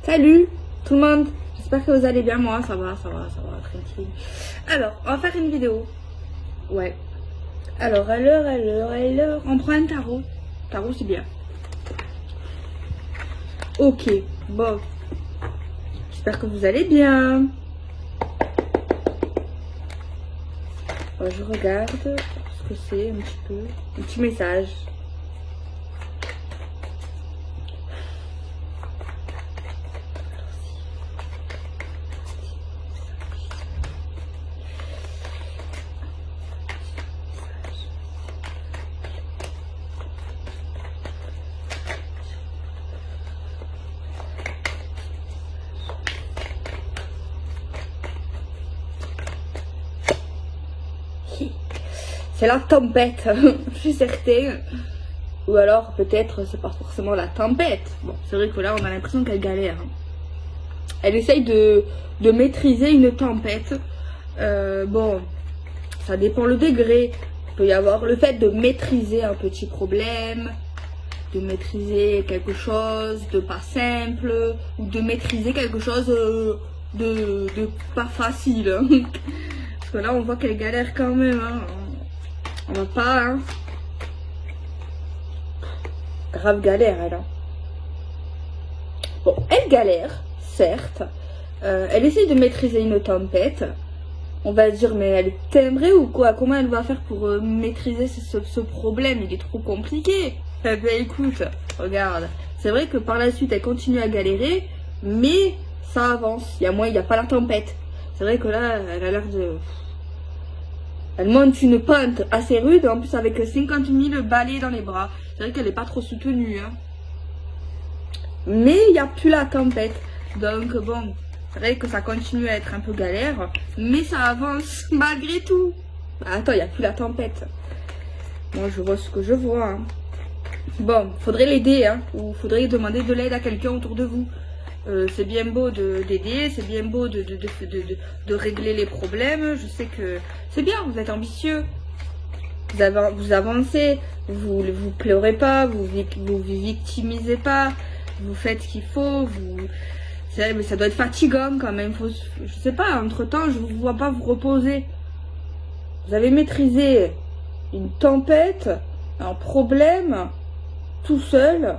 Salut tout le monde, j'espère que vous allez bien. Moi ça va, tranquille. Alors, on va faire une vidéo. Ouais. Alors, alors, on prend un tarot. Tarot c'est bien. Ok, bon. J'espère que vous allez bien. Je regarde ce que c'est un petit peu. Un petit message. C'est la tempête, je suis certaine. Ou alors peut-être c'est pas forcément la tempête. Bon, c'est vrai que là on a l'impression qu'elle galère. Elle essaye de maîtriser une tempête. Bon, ça dépend le degré. Il peut y avoir le fait de maîtriser un petit problème, de maîtriser quelque chose de pas simple, ou de maîtriser quelque chose de pas facile. Parce que là on voit qu'elle galère quand même. On va pas, hein. Grave galère, elle. Hein. Bon, elle galère, certes. Elle essaye de maîtriser une tempête. On va dire, mais elle est timbrée ou quoi? Comment elle va faire pour maîtriser ce problème? Il est trop compliqué. Eh ben, écoute, regarde. C'est vrai que par la suite, elle continue à galérer, mais ça avance. Il y a moins, il n'y a pas la tempête. C'est vrai que là, elle a l'air de... Elle monte une pente assez rude, en plus avec 50 000 balais dans les bras. C'est vrai qu'elle n'est pas trop soutenue. Hein. Mais il n'y a plus la tempête. Donc bon, c'est vrai que ça continue à être un peu galère. Mais ça avance malgré tout. Attends, il n'y a plus la tempête. Moi, je vois ce que je vois. Hein. Bon, faudrait l'aider. Hein, ou faudrait demander de l'aide à quelqu'un autour de vous. C'est bien beau d'aider, c'est bien beau de régler les problèmes. Je sais que c'est bien, vous êtes ambitieux, vous avancez, vous pleurez pas, vous victimisez pas, vous faites ce qu'il faut. Mais ça doit être fatigant quand même. Je sais pas, entre temps, je vous vois pas vous reposer. Vous avez maîtrisé une tempête, un problème, tout seul.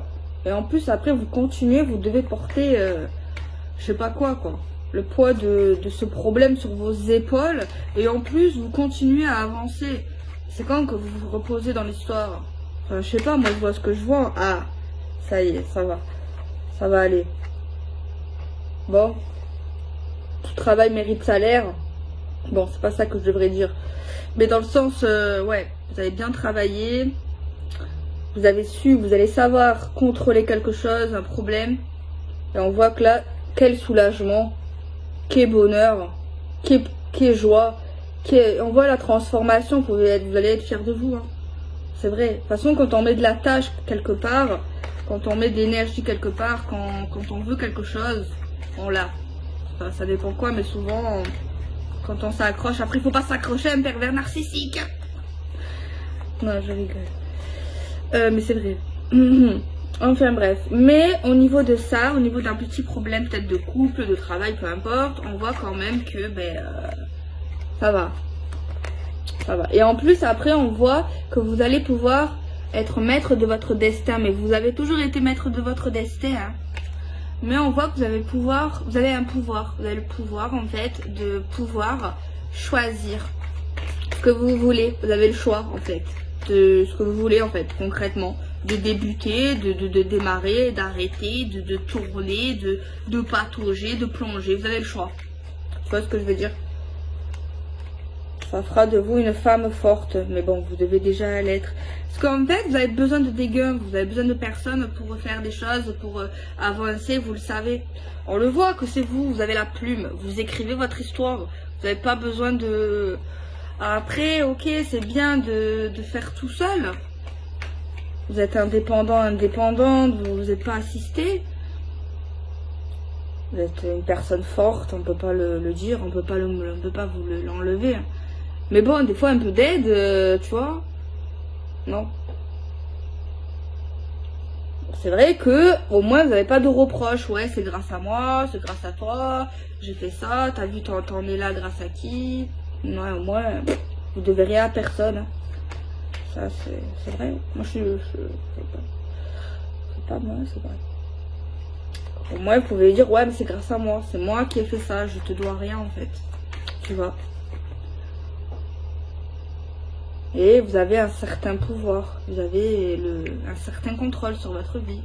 Et en plus, après, vous continuez, vous devez porter, je sais pas quoi, le poids de ce problème sur vos épaules. Et en plus, vous continuez à avancer. C'est quand que vous vous reposez dans l'histoire? Enfin, je sais pas, moi, je vois ce que je vois. Ah, ça y est, ça va. Ça va aller. Bon. Tout travail mérite salaire. Bon, c'est pas ça que je devrais dire. Mais dans le sens, ouais, vous avez bien travaillé. Vous avez su, vous allez savoir contrôler quelque chose, un problème. Et on voit que là, quel soulagement, quel bonheur, quelle joie. On voit la transformation, vous allez être fiers de vous. Hein. C'est vrai. De toute façon, quand on met de la tâche quelque part, quand on met de l'énergie quelque part, quand on veut quelque chose, on l'a. Enfin, ça dépend quoi, mais souvent, quand on s'accroche, après il faut pas s'accrocher à un pervers narcissique. Non, je rigole. Mais c'est vrai. Enfin bref. Mais au niveau de ça, au niveau d'un petit problème peut-être de couple, de travail, peu importe, on voit quand même que ça va. Ça va. Et en plus après on voit que vous allez pouvoir être maître de votre destin. Mais vous avez toujours été maître de votre destin. Hein. Mais on voit que vous avez un pouvoir. Vous avez le pouvoir en fait de pouvoir choisir ce que vous voulez. Vous avez le choix en fait. De ce que vous voulez en fait concrètement, de débuter, de démarrer, d'arrêter, de tourner, de patauger, de plonger, vous avez le choix. Tu vois ce que je veux dire? Ça fera de vous une femme forte, mais bon, vous devez déjà l'être. Parce qu'en fait, vous avez besoin de dégains, vous avez besoin de personnes pour faire des choses, pour avancer, vous le savez. On le voit que c'est vous, vous avez la plume, vous écrivez votre histoire, vous n'avez pas besoin de... Après, ok, c'est bien de faire tout seul. Vous êtes indépendante, vous n'êtes pas assisté. Vous êtes une personne forte, on ne peut pas le dire, on peut pas vous l'enlever. Mais bon, des fois un peu d'aide, tu vois. Non. c'est vrai que au moins vous n'avez pas de reproches. Ouais, c'est grâce à moi, c'est grâce à toi, j'ai fait ça, t'as vu, t'en es là grâce à qui? Ouais, au moins, vous devez rien à personne. Ça, c'est vrai. Moi, c'est pas moi, c'est vrai. Au moins, vous pouvez dire, ouais, mais c'est grâce à moi. C'est moi qui ai fait ça, je te dois rien, en fait. Tu vois. Et vous avez un certain pouvoir. Vous avez un certain contrôle sur votre vie.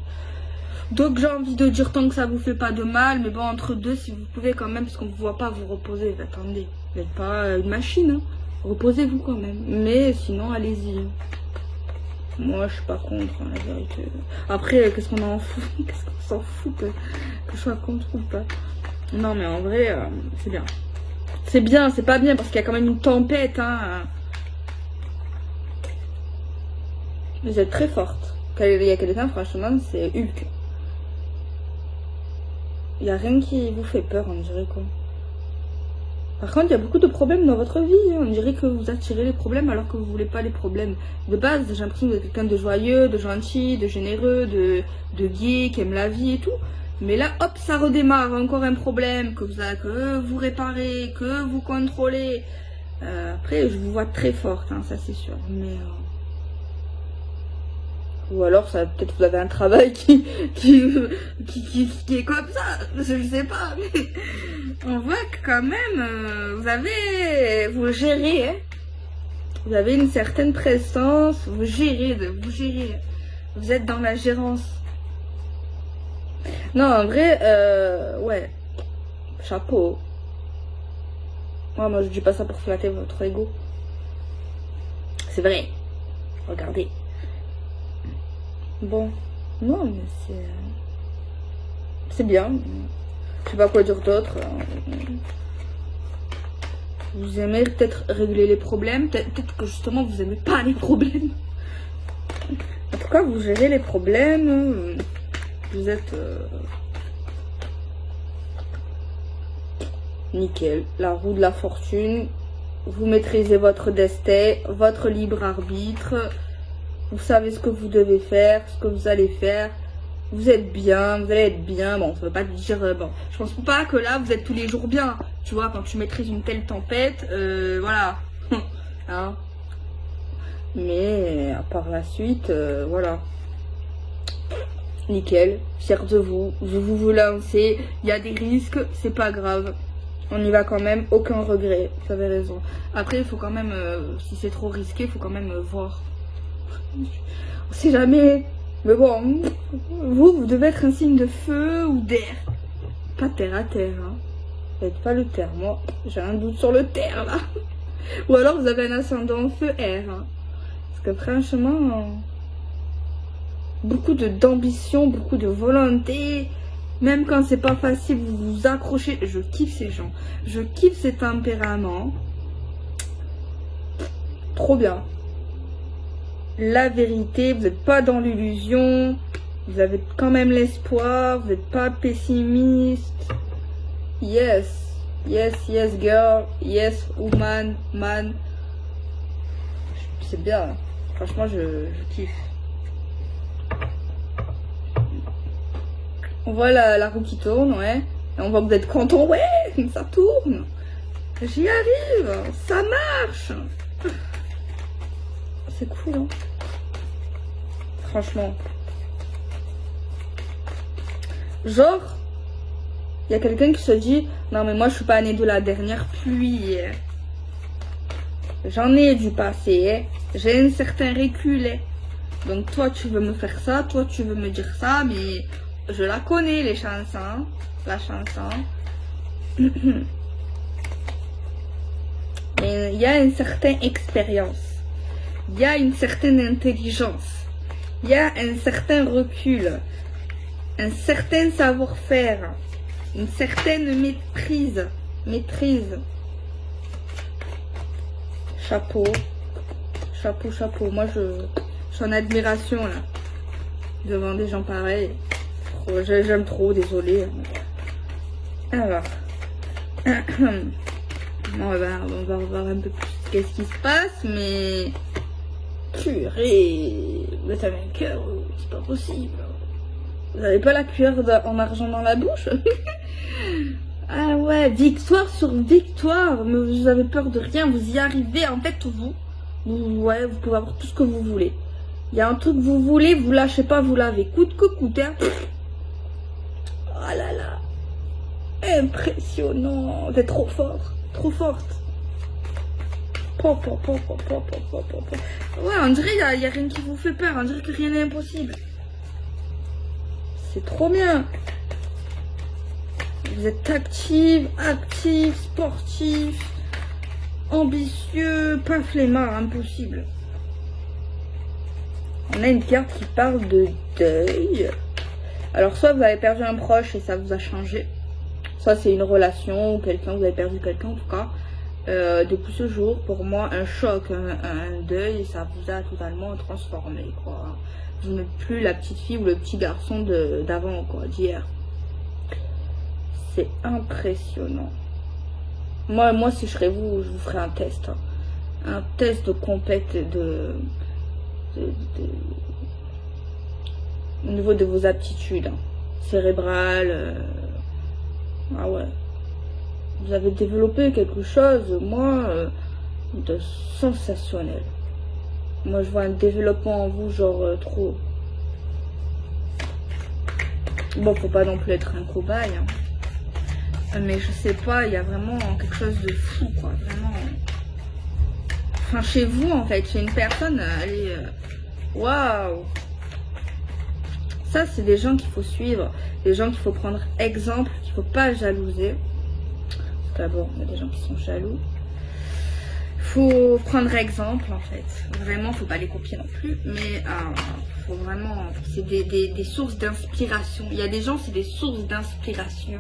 Donc, j'ai envie de dire, tant que ça vous fait pas de mal, mais bon, entre deux, si vous pouvez quand même, parce qu'on ne vous voit pas vous reposer. Attendez, vous n'êtes pas une machine, hein. Reposez-vous quand même. Mais sinon, allez-y. Moi, je suis pas contre, hein, la vérité. Après, qu'est-ce qu'on en fout? Qu'est-ce qu'on s'en fout que je sois contre ou pas? Non, mais en vrai, c'est bien. C'est bien, c'est pas bien, parce qu'il y a quand même une tempête, hein. Vous êtes très forte. Quand il y a quelqu'un, franchement, c'est Hulk. Il n'y a rien qui vous fait peur, on dirait, quoi. Par contre, il y a beaucoup de problèmes dans votre vie. On dirait que vous attirez les problèmes alors que vous voulez pas les problèmes. De base, j'ai l'impression que vous êtes quelqu'un de joyeux, de gentil, de généreux, de gai, qui aime la vie et tout. Mais là, hop, ça redémarre. Encore un problème que vous réparez, que vous contrôlez. Après, je vous vois très forte, hein, ça c'est sûr. Mais ou alors, peut-être vous avez un travail qui est comme ça. Je sais pas, mais on voit que quand même, vous gérez, hein. Vous avez une certaine présence, vous gérez. Vous êtes dans la gérance. Non, en vrai, ouais, chapeau. Moi, je dis pas ça pour flatter votre ego. C'est vrai. Regardez. Bon, non, mais c'est bien. Je sais pas quoi dire d'autre. Vous aimez peut-être régler les problèmes. Peut-être que justement vous aimez pas les problèmes. En tout cas, vous gérez les problèmes. Vous êtes nickel. La roue de la fortune. Vous maîtrisez votre destin, votre libre arbitre. Vous savez ce que vous devez faire, ce que vous allez faire. Vous êtes bien, vous allez être bien. Bon, ça veut pas dire... bon, je pense pas que là, vous êtes tous les jours bien. Tu vois, quand tu maîtrises une telle tempête, voilà. Hein. Mais, à part la suite, voilà. Nickel, fier de vous. Vous lancez, il y a des risques, c'est pas grave. On y va quand même, aucun regret. Vous avez raison. Après, il faut quand même, si c'est trop risqué, il faut quand même voir. On sait jamais. Mais bon, vous devez être un signe de feu ou d'air. Pas terre à terre, hein. Faites pas le terre. Moi, j'ai un doute sur le terre, là. Ou alors vous avez un ascendant feu-air, hein. Parce que franchement, beaucoup d'ambition, beaucoup de volonté. Même quand c'est pas facile, vous vous accrochez. Je kiffe ces gens. Je kiffe ces tempéraments. Trop bien. La vérité, vous n'êtes pas dans l'illusion, vous avez quand même l'espoir, vous n'êtes pas pessimiste. Yes, yes, yes girl, yes woman, man. C'est bien, franchement je kiffe. On voit la roue qui tourne, ouais. Et on voit que vous êtes content, ouais, ça tourne. J'y arrive, ça marche. C'est cool, hein. Franchement. Genre, il y a quelqu'un qui se dit, non mais moi je suis pas née de la dernière pluie. J'en ai du passé, j'ai un certain recul. Donc toi tu veux me faire ça, toi tu veux me dire ça, mais je la connais les chansons. La chanson. Mais il y a une certaine expérience. Il y a une certaine intelligence, il y a un certain recul, un certain savoir-faire, une certaine maîtrise. Chapeau, chapeau, chapeau. Moi, je suis en admiration là, devant des gens pareils. J'aime trop, désolée. Alors, on va revoir un peu plus qu'est-ce qui se passe, mais... Purée, vous êtes avec un cœur, c'est pas possible. Vous n'avez pas la cuillère en argent dans la bouche? Ah ouais, victoire sur victoire. Mais vous avez peur de rien, vous y arrivez. En fait, ouais, vous pouvez avoir tout ce que vous voulez. Il y a un truc que vous voulez, vous lâchez pas, vous l'avez. Coûte que coûte, hein. Oh là là. Impressionnant. Vous êtes trop fort. Trop forte. Ouais, on dirait qu'il y a rien qui vous fait peur. On dirait que rien n'est impossible. C'est trop bien. Vous êtes actif, sportif, ambitieux, pas flemmard, impossible. On a une carte qui parle de deuil. Alors soit vous avez perdu un proche et ça vous a changé. Soit c'est une relation ou quelqu'un, vous avez perdu quelqu'un en tout cas. Depuis ce jour, pour moi, un choc, un deuil, ça vous a totalement transformé, quoi. Vous n'êtes plus la petite fille ou le petit garçon d'avant, quoi, d'hier. C'est impressionnant. Moi, si je serais vous, je vous ferais un test. Hein. Un test de compète au niveau de vos aptitudes hein. Cérébrales. Ah ouais. Vous avez développé quelque chose, moi, de sensationnel. Moi, je vois un développement en vous, genre, trop. Bon, faut pas non plus être un cobaye, hein. Mais je sais pas, il y a vraiment quelque chose de fou, quoi. Vraiment. Enfin, chez vous, en fait, chez une personne, elle est... Waouh! Ça, c'est des gens qu'il faut suivre. Des gens qu'il faut prendre exemple, qu'il faut pas jalouser. D'abord, il y a des gens qui sont jaloux. Faut prendre exemple, en fait. Vraiment, faut pas les copier non plus. Mais faut vraiment... C'est des sources d'inspiration. Il y a des gens, c'est des sources d'inspiration.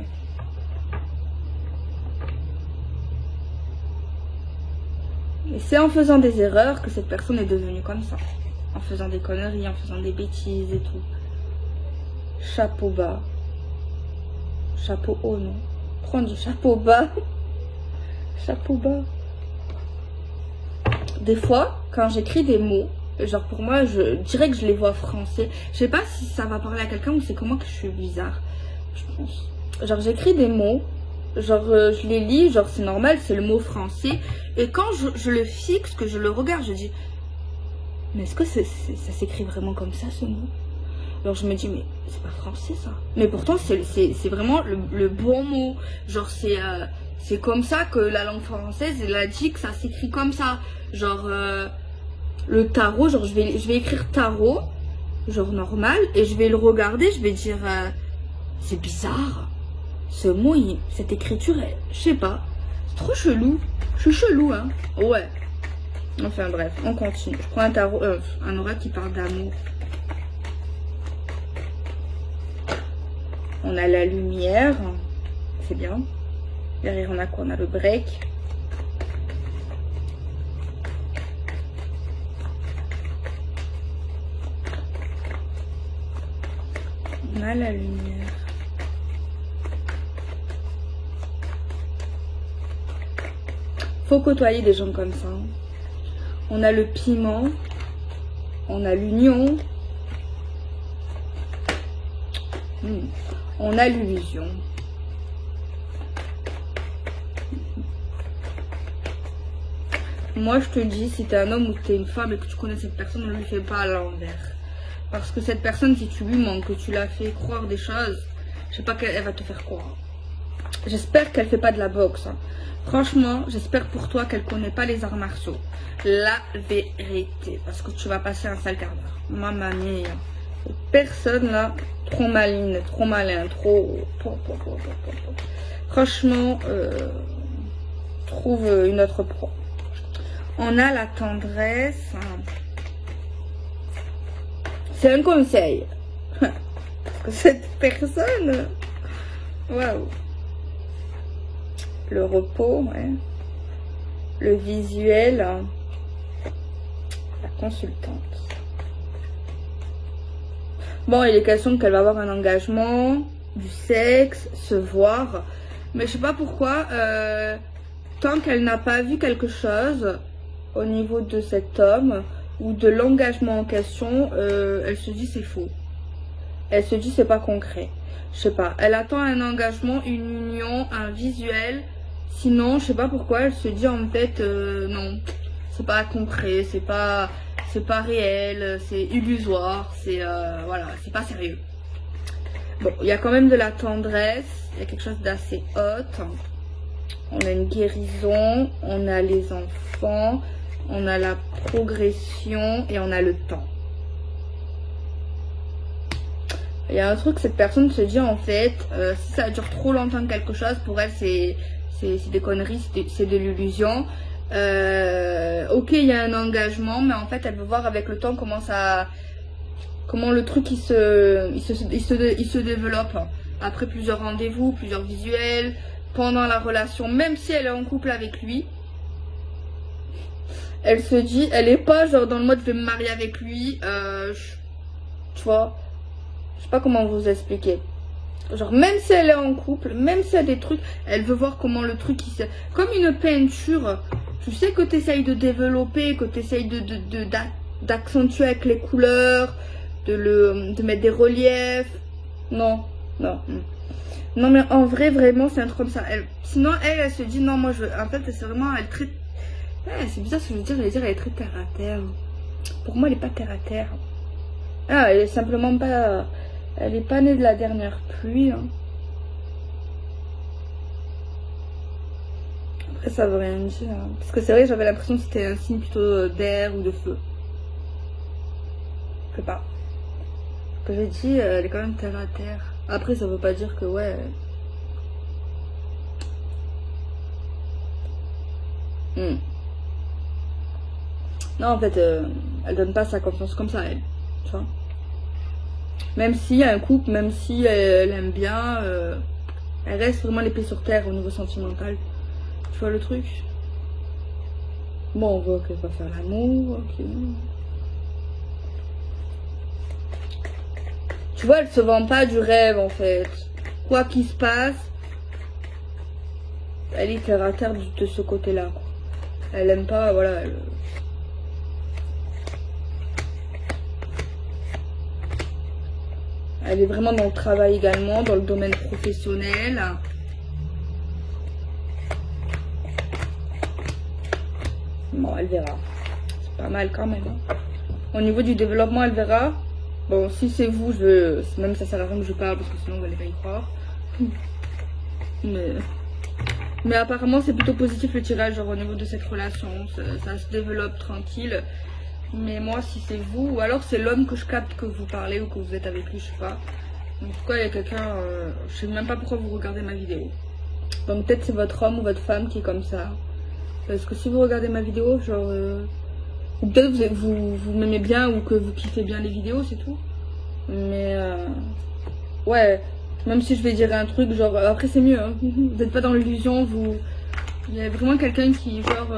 Et c'est en faisant des erreurs que cette personne est devenue comme ça. En faisant des conneries, en faisant des bêtises et tout. Chapeau bas. Chapeau haut, non. Prends du chapeau bas. Chapeau bas. Des fois, quand j'écris des mots, genre pour moi, je dirais que je les vois français. Je sais pas si ça va parler à quelqu'un ou c'est comment que je suis bizarre. Je pense. Genre j'écris des mots, genre je les lis, genre c'est normal, c'est le mot français. Et quand je le fixe, que je le regarde, je dis, mais est-ce que ça s'écrit vraiment comme ça ce mot? Alors je me dis, mais c'est pas français ça. Mais pourtant c'est vraiment le bon mot. Genre c'est comme ça que la langue française, elle a dit que ça s'écrit comme ça. Genre le tarot, genre je vais écrire tarot, genre normal, et je vais le regarder, je vais dire, c'est bizarre. Ce mot, cette écriture, je sais pas. C'est trop chelou. Je suis chelou, hein. Ouais. Enfin bref, on continue. Je prends un tarot, un oracle qui parle d'amour. On a la lumière, c'est bien. Derrière, on a quoi? On a le break. On a la lumière. Faut côtoyer des gens comme ça. On a le piment. On a l'union. On a l'illusion. Moi, je te dis, si t'es un homme ou que t'es une femme et que tu connais cette personne, ne lui fais pas à l'envers. Parce que cette personne, si tu lui manques, que tu l'as fait croire des choses, je sais pas qu'elle va te faire croire. J'espère qu'elle fait pas de la boxe. Hein. Franchement, j'espère pour toi qu'elle connaît pas les arts martiaux. La vérité. Parce que tu vas passer un sale quart d'heure. Mamma mia. Personne là, trop maligne, trop malin, trop... Franchement, trouve une autre proie. On a la tendresse. C'est un conseil. Parce que cette personne... Waouh. Le repos, ouais. Le visuel. La consultante. Bon, il est question qu'elle va avoir un engagement, du sexe, se voir. Mais je sais pas pourquoi, tant qu'elle n'a pas vu quelque chose au niveau de cet homme ou de l'engagement en question, elle se dit c'est faux. Elle se dit c'est pas concret. Je sais pas. Elle attend un engagement, une union, un visuel. Sinon, je sais pas pourquoi elle se dit en fait non, c'est pas concret, c'est pas réel, c'est illusoire, c'est voilà, c'est pas sérieux. Bon, il y a quand même de la tendresse, il y a quelque chose d'assez haute. On a une guérison, on a les enfants, on a la progression et on a le temps. Il y a un truc, cette personne se dit en fait, si ça dure trop longtemps quelque chose, pour elle c'est des conneries, c'est de l'illusion. Ok, il y a un engagement, mais en fait elle veut voir avec le temps comment le truc il se développe. Après plusieurs rendez-vous, plusieurs visuels, pendant la relation, même si elle est en couple avec lui, elle se dit, elle est pas genre dans le mode je vais me marier avec lui, tu vois, je sais pas comment vous expliquer. Genre même si elle est en couple, même si elle a des trucs, elle veut voir comment le truc comme une peinture, tu sais que tu essayes de développer, que tu essayes d'accentuer avec les couleurs, de mettre des reliefs. Non, non. Non mais en vrai vraiment c'est un truc comme ça. Sinon elle se dit non moi je veux. En fait c'est vraiment elle est très. Ouais, c'est bizarre ce que je veux dire, elle est très terre à terre. Pour moi elle est pas terre à terre. Ah, elle est simplement pas. Elle est pas née de la dernière pluie. Hein. Après ça veut rien dire. Hein. Parce que c'est vrai j'avais l'impression que c'était un signe plutôt d'air ou de feu. Je sais pas. Que j'ai dit, elle est quand même terre à terre. Après ça veut pas dire que ouais. Non en fait elle donne pas sa confiance comme ça elle. Tu vois. Même s'il y a un couple, même si elle aime bien, elle reste vraiment les pieds sur terre au niveau sentimental. Tu vois le truc? Bon on voit qu'elle va faire l'amour, ok. Tu vois, elle se vend pas du rêve en fait. Quoi qu'il se passe, elle est terre à terre de ce côté-là. Elle aime pas, voilà. Elle est vraiment dans le travail également, dans le domaine professionnel. Bon, elle verra. C'est pas mal quand même. Hein. Au niveau du développement, elle verra. Bon, si c'est vous, même ça sert à rien que je parle parce que sinon vous allez pas y croire. Mais apparemment c'est plutôt positif le tirage, genre au niveau de cette relation, ça se développe tranquille. Mais moi si c'est vous, ou alors c'est l'homme que je capte que vous parlez ou que vous êtes avec lui, je sais pas. En tout cas il y a quelqu'un, je sais même pas pourquoi vous regardez ma vidéo. Donc peut-être c'est votre homme ou votre femme qui est comme ça. Parce que si vous regardez ma vidéo, genre... ou peut-être vous m'aimez bien ou que vous kiffez bien les vidéos, c'est tout. Mais ouais, même si je vais dire un truc, genre après c'est mieux, hein. Vous n'êtes pas dans l'illusion, il y a vraiment quelqu'un qui genre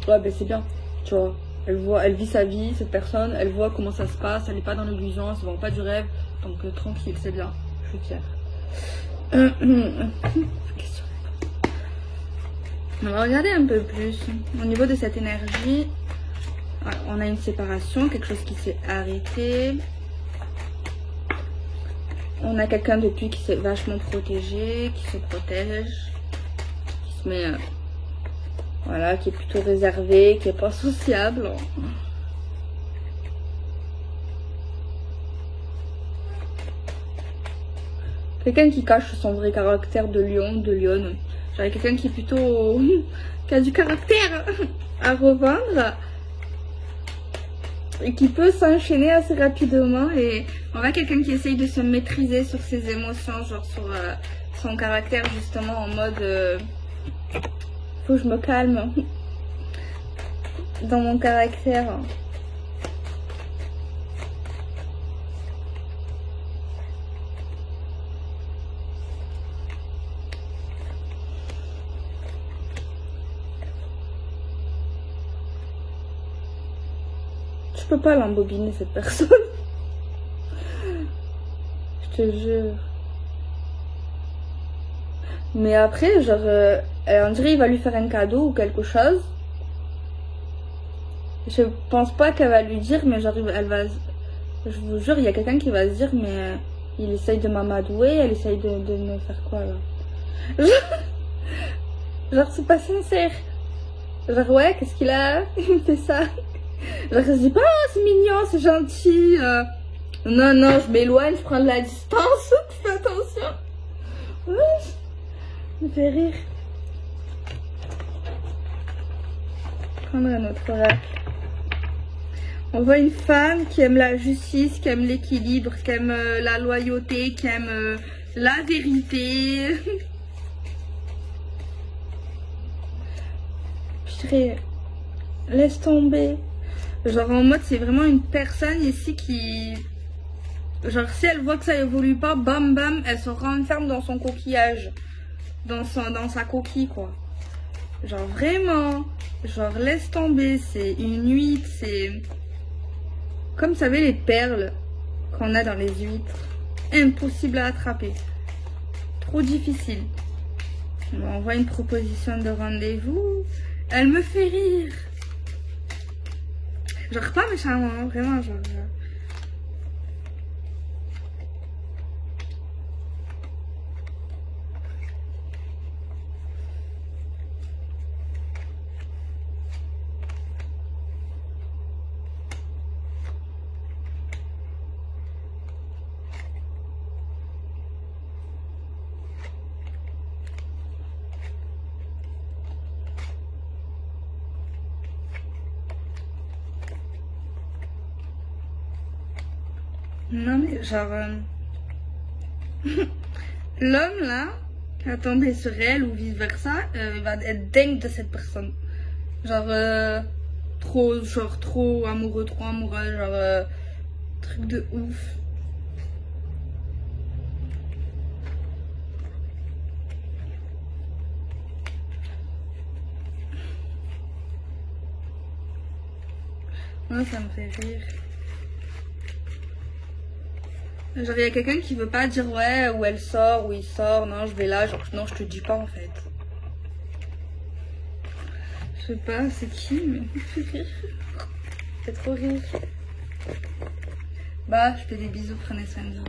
ouais ben c'est bien, tu vois. Elle vit sa vie, cette personne, elle voit comment ça se passe, elle n'est pas dans l'illusion, elle se vend pas du rêve, donc tranquille, c'est bien, je suis fière. On va regarder un peu plus. Au niveau de cette énergie, on a une séparation, quelque chose qui s'est arrêté. On a quelqu'un depuis qui s'est vachement protégé, qui se protège, qui se met... voilà, qui est plutôt réservé, qui est pas sociable. Quelqu'un qui cache son vrai caractère de lion, de lionne. Genre quelqu'un qui est plutôt... qui a du caractère à revendre. Et qui peut s'enchaîner assez rapidement. Et on voit quelqu'un qui essaye de se maîtriser sur ses émotions, genre sur son caractère justement en mode... faut que je me calme dans mon caractère. Je peux pas l'embobiner cette personne. Je te jure. Mais après genre on dirait il va lui faire un cadeau ou quelque chose. Je pense pas qu'elle va lui dire, mais genre elle va Je vous jure, il y a quelqu'un qui va se dire, mais il essaye de m'amadouer, elle essaye de me faire quoi là? Genre, c'est pas sincère. Genre, ouais, qu'est-ce qu'il a? Il me fait ça. Genre, je dis pas, oh, c'est mignon, c'est gentil. Non, non, je m'éloigne, je prends de la distance. Je fais attention. Ouais, ça me fait rire. Prendre un autre oracle. On voit une femme qui aime la justice, qui aime l'équilibre, qui aime la loyauté, qui aime la vérité. Purée, laisse tomber. Genre en mode c'est vraiment une personne ici qui... Genre si elle voit que ça évolue pas, bam bam, elle se renferme dans son coquillage. Dans sa coquille quoi. Genre vraiment, genre laisse tomber, c'est une huître, c'est... Comme vous savez les perles qu'on a dans les huîtres. Impossible à attraper. Trop difficile. On m'envoie une proposition de rendez-vous. Elle me fait rire. Genre pas méchamment, vraiment genre... Non mais genre... L'homme là, qui a tombé sur elle ou vice versa, va être dingue de cette personne. Genre trop amoureux, genre truc de ouf. Moi ça me fait rire. Genre il y a quelqu'un qui veut pas dire ouais où elle sort, où il sort, non je vais là, genre non je te dis pas en fait. Je sais pas c'est qui mais c'est trop rire. Bah je fais des bisous, prenez soin de vous.